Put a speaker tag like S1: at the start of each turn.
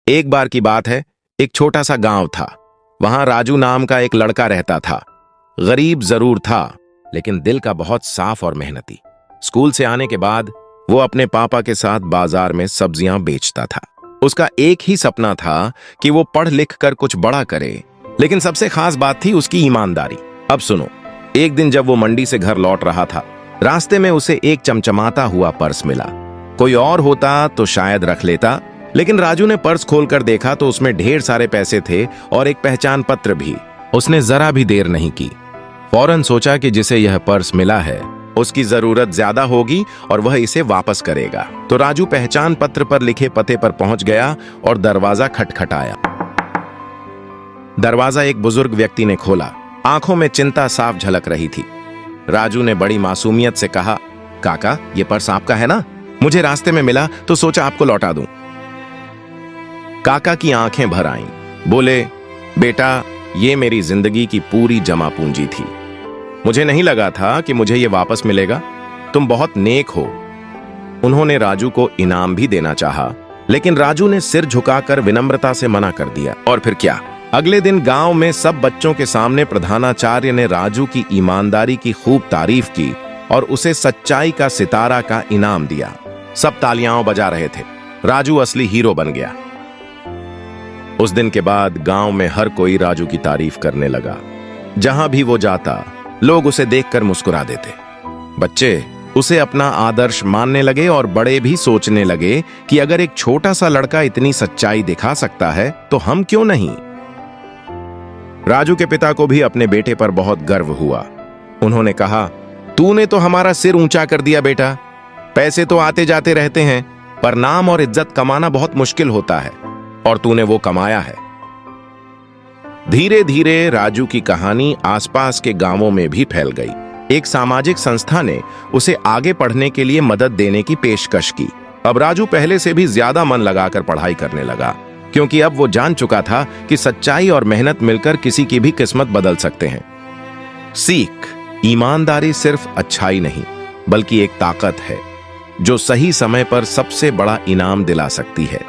S1: एक बार की बात है, एक छोटा सा गांव था। वहां राजू नाम का एक लड़का रहता था। गरीब जरूर था, लेकिन दिल का बहुत साफ और मेहनती। स्कूल से आने के बाद वो अपने पापा के साथ बाजार में सब्जियां बेचता था। उसका एक ही सपना था कि वो पढ़ लिख कर कुछ बड़ा करे, लेकिन सबसे खास बात थी उसकी ईमानदारी। अब सुनो, एक दिन जब वो मंडी से घर लौट रहा था, रास्ते में उसे एक चमचमाता हुआ पर्स मिला। कोई और होता तो शायद रख लेता, लेकिन राजू ने पर्स खोलकर देखा तो उसमें ढेर सारे पैसे थे और एक पहचान पत्र भी। उसने जरा भी देर नहीं की, फौरन सोचा कि जिसे यह पर्स मिला है उसकी जरूरत ज्यादा होगी और वह इसे वापस करेगा। तो राजू पहचान पत्र पर लिखे पते पर पहुंच गया और दरवाजा खटखटाया। दरवाजा एक बुजुर्ग व्यक्ति ने खोला। आंखों में चिंता साफ झलक रही थी। राजू ने बड़ी मासूमियत से कहा, काका, ये पर्स आपका है ना? मुझे रास्ते में मिला तो सोचा आपको लौटा दूं। काका की आंखें भर आईं। बोले, बेटा, ये मेरी जिंदगी की पूरी जमा पूंजी थी। मुझे नहीं लगा था कि मुझे ये वापस मिलेगा। तुम बहुत नेक हो। उन्होंने राजू को इनाम भी देना चाहा, लेकिन राजू ने सिर झुकाकर विनम्रता से मना कर दिया। और फिर क्या, अगले दिन गांव में सब बच्चों के सामने प्रधानाचार्य ने राजू की ईमानदारी की खूब तारीफ की और उसे सच्चाई का सितारा का इनाम दिया। सब तालियां बजा रहे थे। राजू असली हीरो बन गया। उस दिन के बाद गांव में हर कोई राजू की तारीफ करने लगा। जहां भी वो जाता, लोग उसे देखकर मुस्कुरा देते। बच्चे उसे अपना आदर्श मानने लगे और बड़े भी सोचने लगे कि अगर एक छोटा सा लड़का इतनी सच्चाई दिखा सकता है तो हम क्यों नहीं। राजू के पिता को भी अपने बेटे पर बहुत गर्व हुआ। उन्होंने कहा, तूने तो हमारा सिर ऊंचा कर दिया बेटा। पैसे तो आते जाते रहते हैं, पर नाम और इज्जत कमाना बहुत मुश्किल होता है, और तूने वो कमाया है। धीरे धीरे राजू की कहानी आसपास के गांवों में भी फैल गई। एक सामाजिक संस्था ने उसे आगे पढ़ने के लिए मदद देने की पेशकश की। अब राजू पहले से भी ज्यादा मन लगाकर पढ़ाई करने लगा, क्योंकि अब वो जान चुका था कि सच्चाई और मेहनत मिलकर किसी की भी किस्मत बदल सकते हैं। सीख, ईमानदारी सिर्फ अच्छाई नहीं, बल्कि एक ताकत है जो सही समय पर सबसे बड़ा इनाम दिला सकती है।